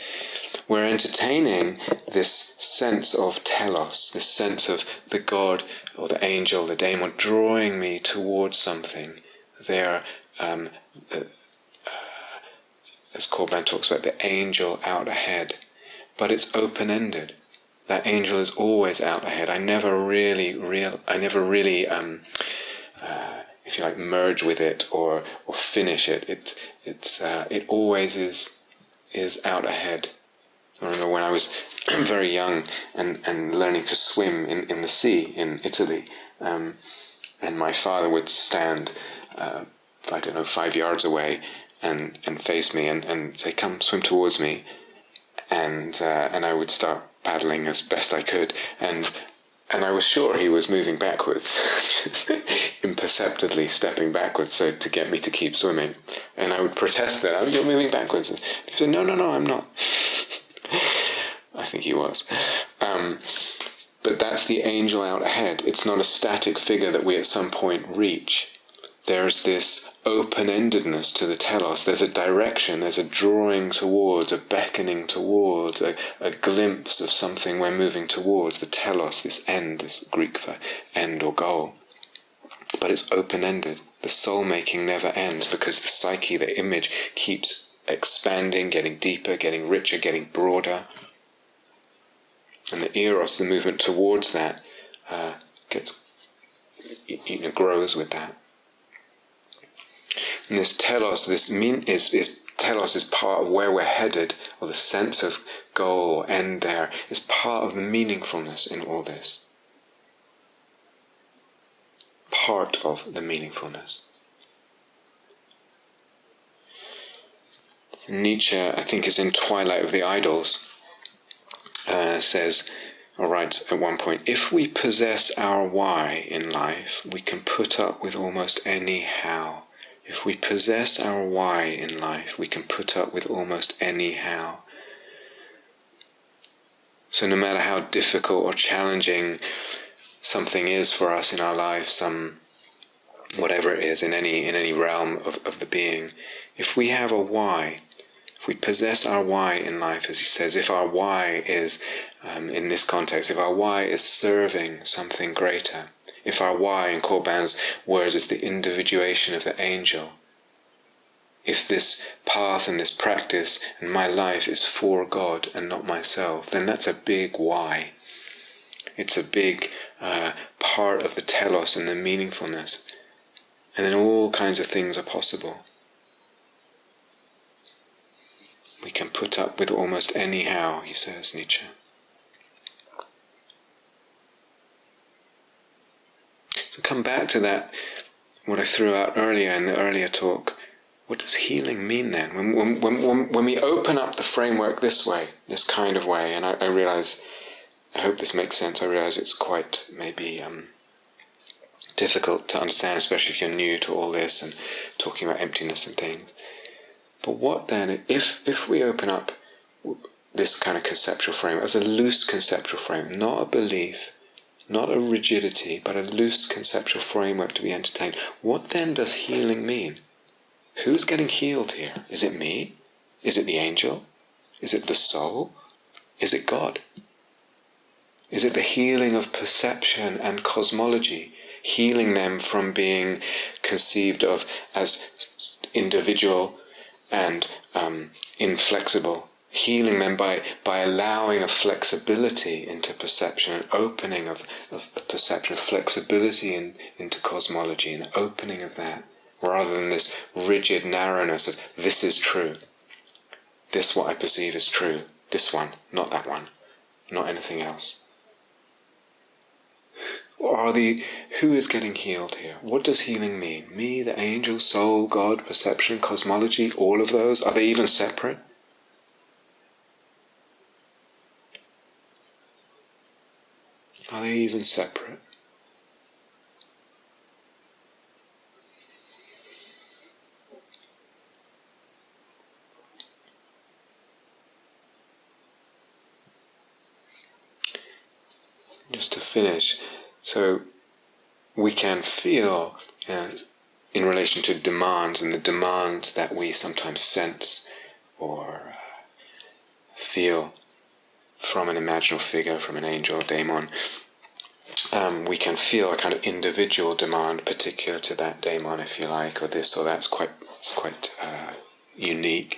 We're entertaining this sense of telos, this sense of the God or the angel, the daemon, drawing me towards something. They're, as Corbin talks about, the angel out ahead. But it's open-ended. That angel is always out ahead. I never really, if you like, merge with it or finish it. It always is out ahead. I remember when I was very young and learning to swim in the sea in Italy, and my father would stand, 5 yards away and face me and say, "Come, swim towards me," and I would start paddling as best I could, and I was sure he was moving backwards, just imperceptibly stepping backwards, so to get me to keep swimming. And I would protest that, "Oh, you're moving backwards." And he said, No, I'm not." I think he was. But that's the angel out ahead. It's not a static figure that we at some point reach. There's this open-endedness to the telos. There's a direction, there's a drawing towards, a beckoning towards, a glimpse of something we're moving towards, the telos, this end, this Greek for end or goal. But it's open-ended. The soul-making never ends, because the psyche, the image, keeps expanding, getting deeper, getting richer, getting broader. And the eros, the movement towards that, grows with that. And this telos, telos is part of where we're headed, or the sense of goal or end there, is part of the meaningfulness in all this. Part of the meaningfulness. Nietzsche, I think, is in Twilight of the Idols, says, all right, at one point, if we possess our why in life, we can put up with almost any how. If we possess our why in life, we can put up with almost any how. So no matter how difficult or challenging something is for us in our life, whatever it is, in any realm of the being, if we have a why, if we possess our why in life, as he says, if our why is, in this context, if our why is serving something greater, if our why, in Corbin's words, is the individuation of the angel, if this path and this practice and my life is for God and not myself, then that's a big why. It's a big part of the telos and the meaningfulness. And then all kinds of things are possible. We can put up with almost any how, he says, Nietzsche. So come back to that, what I threw out earlier in the earlier talk. What does healing mean then? When we open up the framework this way, this kind of way, and I realize, I hope this makes sense, I realize it's quite maybe difficult to understand, especially if you're new to all this and talking about emptiness and things. But what then, if we open up this kind of conceptual frame as a loose conceptual frame, not a belief, not a rigidity, but a loose conceptual framework to be entertained, what then does healing mean? Who's getting healed here? Is it me? Is it the angel? Is it the soul? Is it God? Is it the healing of perception and cosmology, healing them from being conceived of as individual and inflexible, healing them by allowing a flexibility into perception, an opening of perception, flexibility into cosmology, an opening of that, rather than this rigid narrowness of this is true, this what I perceive is true, this one, not that one, not anything else. Who is getting healed here? What does healing mean? Me, the angel, soul, God, perception, cosmology, all of those? Are they even separate? Are they even separate? Just to finish, so we can feel in relation to demands, and the demands that we sometimes sense or feel from an imaginal figure, from an angel or daemon. We can feel a kind of individual demand particular to that daemon, if you like, or this or that. It's quite unique.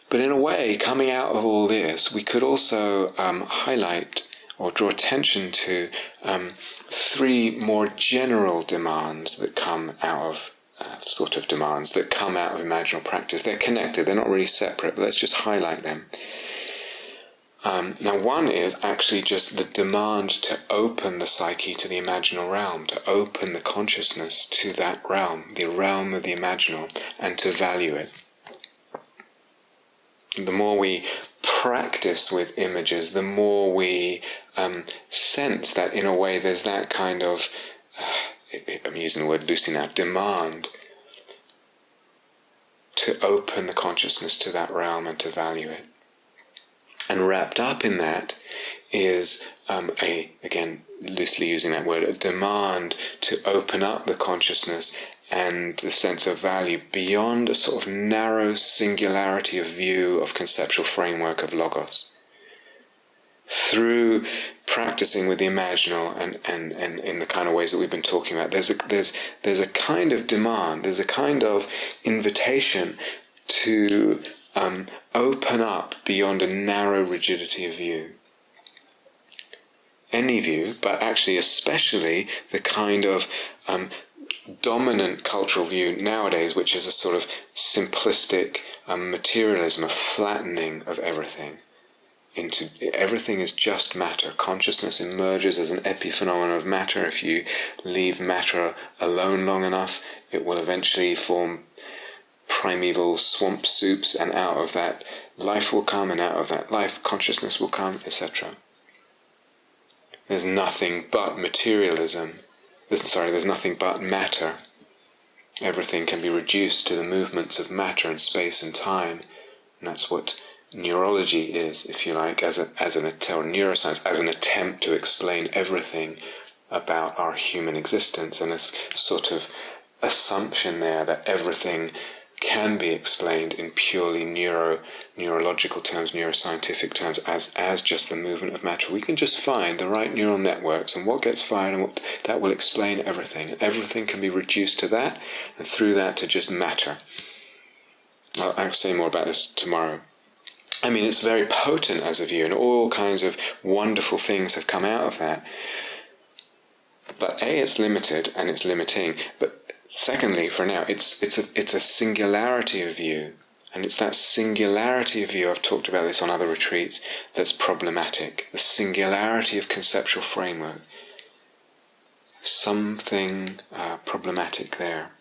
But in a way, coming out of all this, we could also highlight or draw attention to three more general demands that come out of demands that come out of imaginal practice. They're connected, they're not really separate, but let's just highlight them. Now, one is actually just the demand to open the psyche to the imaginal realm, to open the consciousness to that realm, the realm of the imaginal, and to value it. The more we practice with images, the more we sense that in a way there's that kind of, I'm using the word loosely now, demand to open the consciousness to that realm and to value it. And wrapped up in that is, again, loosely using that word, a demand to open up the consciousness and the sense of value beyond a sort of narrow singularity of view of conceptual framework of logos. Through practicing with the imaginal and in the kind of ways that we've been talking about, there's a kind of demand, there's a kind of invitation to open up beyond a narrow rigidity of view. Any view, but actually especially the kind of dominant cultural view nowadays, which is a sort of simplistic materialism, a flattening of everything. Into everything is just matter. Consciousness emerges as an epiphenomenon of matter. If you leave matter alone long enough, it will eventually form primeval swamp soups, and out of that life will come, and out of that life consciousness will come, etc. There's nothing but materialism. There's nothing but matter. Everything can be reduced to the movements of matter and space and time, and that's what neurology is, if you like, or neuroscience, as an attempt to explain everything about our human existence, and this sort of assumption there that everything can be explained in purely neurological terms, neuroscientific terms, as just the movement of matter. We can just find the right neural networks and what gets fired, and that will explain everything. Everything can be reduced to that, and through that to just matter. I'll say more about this tomorrow. I mean, it's very potent as a view, and all kinds of wonderful things have come out of that. But it's limited and it's limiting. But secondly, for now, it's a singularity of view, and it's that singularity of view, I've talked about this on other retreats, that's problematic. The singularity of conceptual framework. Something problematic there.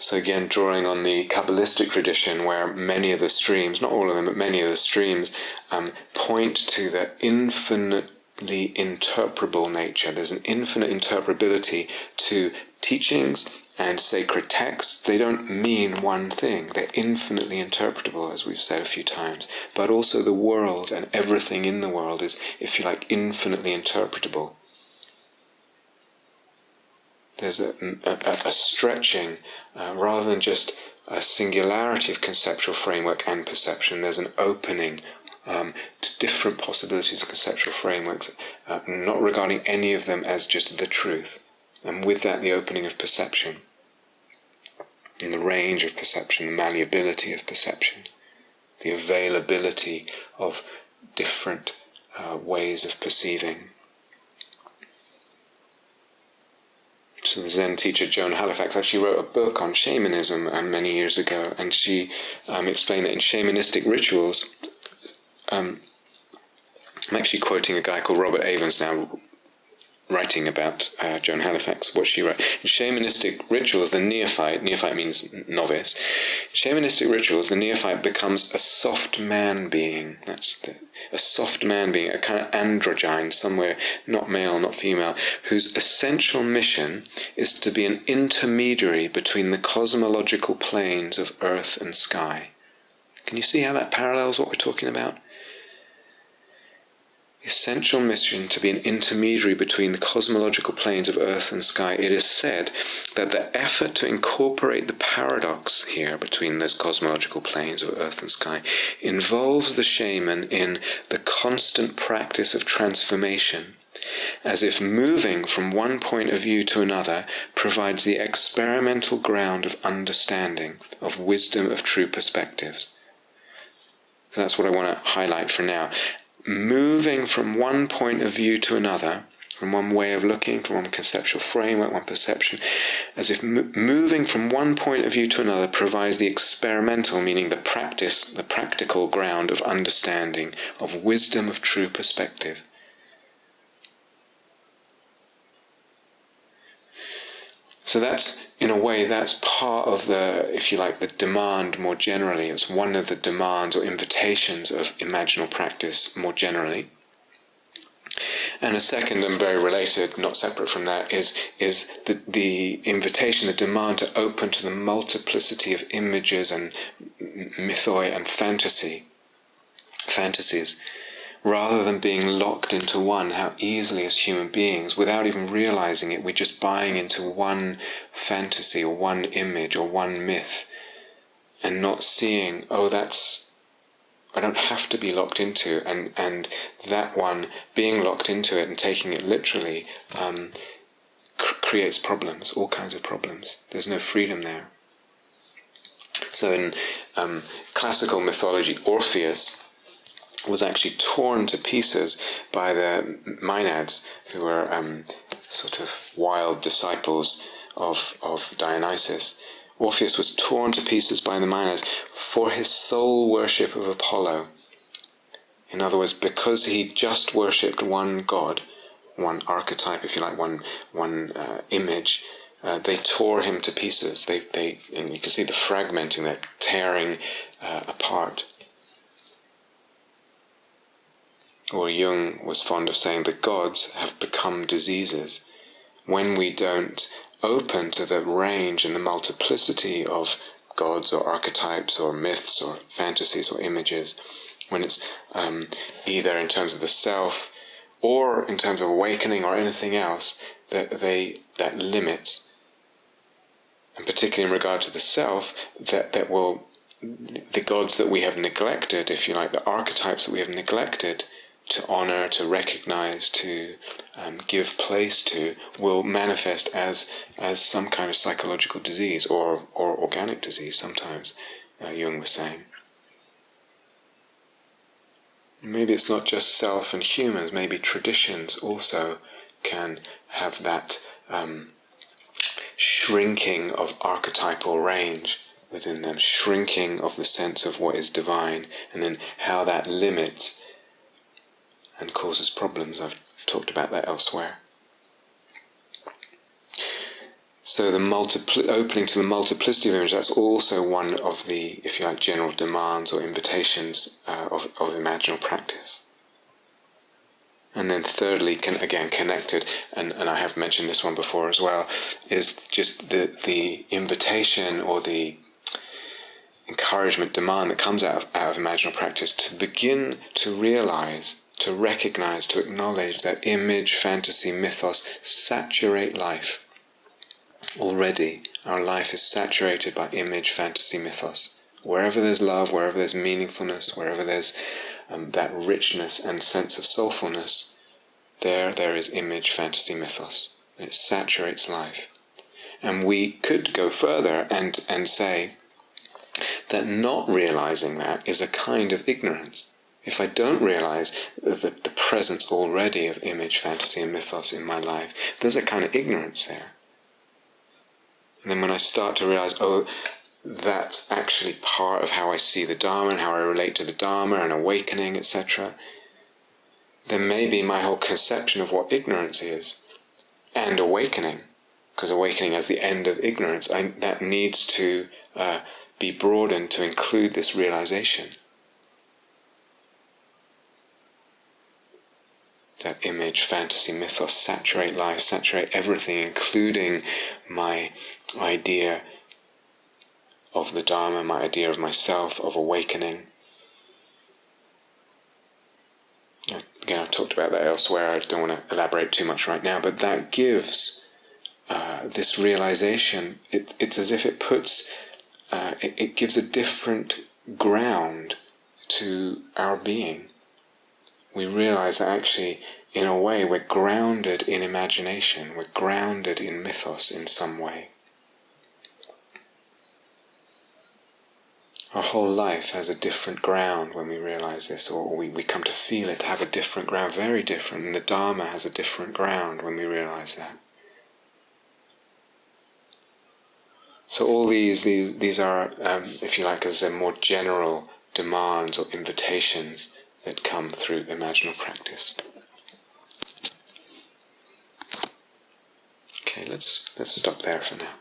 So again, drawing on the Kabbalistic tradition, where many of the streams, not all of them, but many of the streams, point to the infinitely interpretable nature. There's an infinite interpretability to teachings and sacred texts. They don't mean one thing. They're infinitely interpretable, as we've said a few times. But also the world and everything in the world is, if you like, infinitely interpretable. There's a stretching, rather than just a singularity of conceptual framework and perception. There's an opening to different possibilities of conceptual frameworks, not regarding any of them as just the truth. And with that, the opening of perception, and the range of perception, the malleability of perception, the availability of different ways of perceiving. So the Zen teacher Joan Halifax actually wrote a book on shamanism many years ago, and she explained that in shamanistic rituals, I'm actually quoting a guy called Robert Avens now, writing about Joan Halifax, what she wrote. In shamanistic rituals, the neophyte means novice, in shamanistic rituals, the neophyte becomes a soft man being. A soft man being, a kind of androgyne, somewhere not male, not female, whose essential mission is to be an intermediary between the cosmological planes of earth and sky. Can you see how that parallels what we're talking about? essential mission to be an intermediary between the cosmological planes of earth and sky, it is said that the effort to incorporate the paradox here between those cosmological planes of earth and sky involves the shaman in the constant practice of transformation, as if moving from one point of view to another provides the experimental ground of understanding, of wisdom, of true perspectives. So that's what I want to highlight for now. Moving from one point of view to another, from one way of looking, from one conceptual framework, one perception, as if moving from one point of view to another provides the experimental, meaning the practice, the practical ground of understanding, of wisdom, of true perspective. So that's, in a way, that's part of the, if you like, the demand more generally. It's one of the demands or invitations of imaginal practice more generally. And a second and very related, not separate from that, is the invitation, the demand to open to the multiplicity of images and mythoi and fantasies, rather than being locked into one. How easily as human beings, without even realizing it, we're just buying into one fantasy or one image or one myth and not seeing, I don't have to be locked into, and that one, being locked into it and taking it literally, creates problems, all kinds of problems. There's no freedom there. So in classical mythology, Orpheus was actually torn to pieces by the Maenads, who were sort of wild disciples of Dionysus. Orpheus was torn to pieces by the Maenads for his sole worship of Apollo. In other words, because he just worshipped one god, one archetype, if you like, one image, they tore him to pieces. They and you can see the fragmenting, that tearing apart. Or Jung was fond of saying that gods have become diseases. When we don't open to the range and the multiplicity of gods or archetypes or myths or fantasies or images, when it's either in terms of the self or in terms of awakening or anything else, that limits, and particularly in regard to the self, that will, the gods that we have neglected, if you like, the archetypes that we have neglected to honor, to recognize, to give place to, will manifest as some kind of psychological disease or organic disease sometimes, Jung was saying. Maybe it's not just self and humans, maybe traditions also can have that shrinking of archetypal range within them, shrinking of the sense of what is divine, and then how that limits and causes problems. I've talked about that elsewhere. So the opening to the multiplicity of images, that's also one of the, if you like, general demands or invitations of imaginal practice. And then thirdly, connected, and I have mentioned this one before as well, is just the invitation or the encouragement, demand that comes out of imaginal practice to begin to realize, to recognize, to acknowledge that image, fantasy, mythos saturate life. Already, our life is saturated by image, fantasy, mythos. Wherever there's love, wherever there's meaningfulness, wherever there's that richness and sense of soulfulness, there is image, fantasy, mythos. It saturates life. And we could go further and say that not realizing that is a kind of ignorance. If I don't realize the presence already of image, fantasy, and mythos in my life, there's a kind of ignorance there. And then when I start to realize, that's actually part of how I see the Dharma and how I relate to the Dharma and awakening, etc., then maybe my whole conception of what ignorance is, and awakening, because awakening as the end of ignorance, that needs to be broadened to include this realization. That image, fantasy, mythos saturate life, saturate everything, including my idea of the Dharma, my idea of myself, of awakening. Again, I've talked about that elsewhere. I don't want to elaborate too much right now, but that gives this realization. It's as if it puts, it gives a different ground to our being. We realize that actually, in a way, we're grounded in imagination. We're grounded in mythos in some way. Our whole life has a different ground when we realize this, or we come to feel it to have a different ground, very different, and the Dharma has a different ground when we realize that. So all these are, if you like, as a more general demands or invitations that come through imaginal practice. Okay, let's stop there for now.